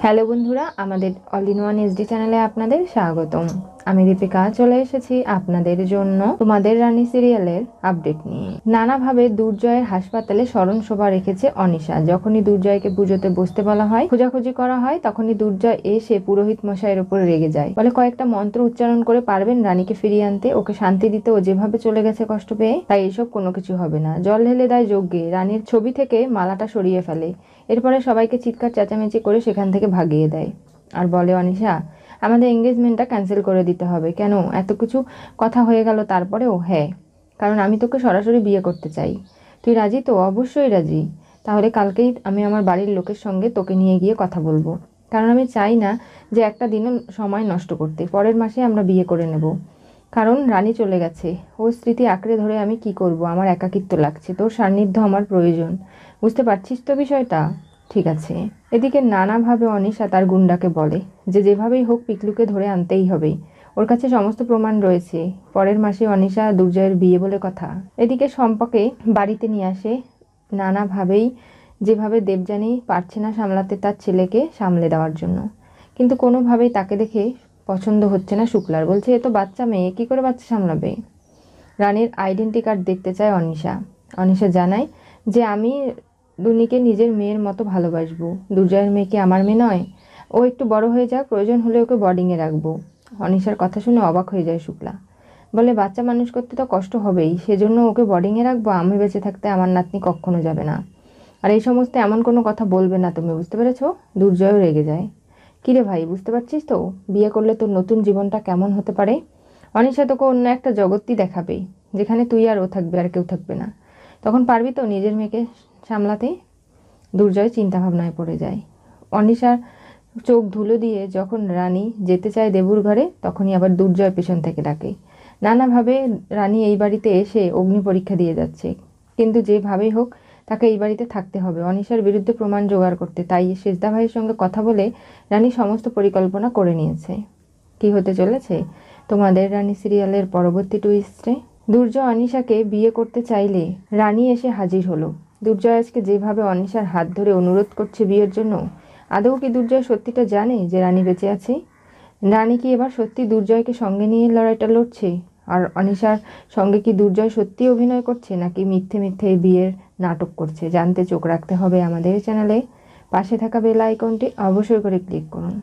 Hello বন্ধুরা, আমাদের all in one SD চ্যানেলে আপনাদের স্বাগতম। আমি দীপিকা চলে এসেছি আপনাদের জন্য তোমাদের রানী সিরিয়ালের আপডেট নিয়ে। নানাভাবে দুর্জয়ের হাসপাতালে স্মরণ সভা রেখেছে অনিশা। যখনই দুর্জয়কে পুজোতে বসতে বলা হয়, খোঁজাখুঁজি করা হয়, তখনই দুর্জয় এসে পুরোহিত মশাইয়ের উপর রেগে যায়। বলে কয়েকটা মন্ত্র উচ্চারণ করে পারবেন রানীকে ফিরিয়ে আনতে, ওকে শান্তি দিতে, ও যেভাবে চলে গেছে কষ্ট পেয়ে, তাই এসব কোনো কিছু হবে না। জল ঢেলে দেয় যজ্ঞে, রানীর ছবি থেকে মালাটা সরিয়ে ফেলে। এরপরে সবাইকে চিৎকার চেঁচামেচি করে সেখান থেকে ভাগিয়ে দেয় আর বলে, অনিশা আমাদের এঙ্গেজমেন্টটা ক্যান্সেল করে দিতে হবে। কেন? এত কিছু কথা হয়ে গেল তারপরেও? হ্যাঁ, কারণ আমি তোকে সরাসরি বিয়ে করতে চাই। তুই রাজি তো? অবশ্যই রাজি। তাহলে কালকেই আমি আমার বাড়ির লোকের সঙ্গে তোকে নিয়ে গিয়ে কথা বলবো, কারণ আমি চাই না যে একটা দিনও সময় নষ্ট করতে। পরের মাসে আমরা বিয়ে করে নেব, কারণ রানী চলে গেছে। ও স্মৃতি আঁকড়ে ধরে আমি কি করব? আমার একাকিত্ব লাগছে, তোর সান্নিধ্য আমার প্রয়োজন। বুঝতে পারছিস তো বিষয়টা? ঠিক আছে। এদিকে নানাভাবে অনিশা তার গুন্ডাকে বলে যে যেভাবেই হোক পিকলুকে ধরে আনতেই হবে, ওর কাছে সমস্ত প্রমাণ রয়েছে। পরের মাসে অনিশা দুর্জয়ের বিয়ে বলে কথা। এদিকে শম্পাকে বাড়িতে নিয়ে আসে নানাভাবেই, যেভাবে দেবযানী পারছে না সামলাতে তার ছেলেকে সামলে দেওয়ার জন্য, কিন্তু কোনোভাবেই তাকে দেখে পছন্দ হচ্ছে না শুক্লার। বলছে এ তো বাচ্চা মেয়ে, কী করে বাচ্চা সামলাবে? রানীর আইডেন্টি কার্ড দেখতে চায় অনিশা। অনিশা জানায় যে আমি দুনিকে নিজের মেয়ের মতো ভালোবাসবো। দুর্জয়ের মেয়ে কি আমার মেয়ে নয়? ও একটু বড় হয়ে যাক, প্রয়োজন হলে ওকে বোর্ডিংয়ে রাখবো। অনিশার কথা শুনে অবাক হয়ে যায় শুক্লা। বলে বাচ্চা মানুষ করতে তো কষ্ট হবেই, সেজন্য ওকে বোর্ডিংয়ে রাখবো? আমি বেঁচে থাকতে আমার নাতনি কখনো যাবে না। আর এই সমস্ত এমন কোনো কথা বলবে না তুমি, বুঝতে পেরেছো? দুর্জয়ও রেগে যায়। কিরে ভাই, বুঝতে পারছিস তো বিয়ে করলে তোর নতুন জীবনটা কেমন হতে পারে? অনিশা তোকে অন্য একটা জগৎই দেখাবে, যেখানে তুই আর ও থাকবে, আর কেউ থাকবে না। তখন পারবি তো নিজের মেয়েকে সামলাতে? দুর্জয় চিন্তাভাবনায় পড়ে যায়। অনিশার চোখ ধুলো দিয়ে যখন রানী যেতে চায় দেবুর ঘরে, তখনই আবার দুর্জয় পেছন থেকে ডাকে। নানাভাবে রানী এই বাড়িতে এসে অগ্নি পরীক্ষা দিয়ে যাচ্ছে, কিন্তু যেভাবেই হোক তাকে এই বাড়িতে থাকতে হবে অনিশার বিরুদ্ধে প্রমাণ জোগাড় করতে। তাই সেজদা ভাইয়ের সঙ্গে কথা বলে রানী সমস্ত পরিকল্পনা করে নিয়েছে। কি হতে চলেছে তোমাদের রানী সিরিয়ালের পরবর্তী টুইস্টে? দুর্জয় অনিশাকে বিয়ে করতে চাইলে রানী এসে হাজির হলো। দুর্জয় আজকে যেভাবে অনিশার হাত ধরে অনুরোধ করছে বিয়ের জন্য, আদৌ কি দুর্জয় সত্যিটা জানে যে রানী বেঁচে আছে? রানী কি এবার সত্যি দুর্জয়কে সঙ্গে নিয়ে লড়াইটা লড়ছে? আর অনিশার সঙ্গে কি দুর্জয় সত্যি অভিনয় করছে, নাকি মিথ্যে মিথ্যে এই বিয়ের নাটক করছে? জানতে চোখ রাখতে হবে আমাদের চ্যানেলে। পাশে থাকা বেল আইকনটি অবশ্যই করে ক্লিক করুন।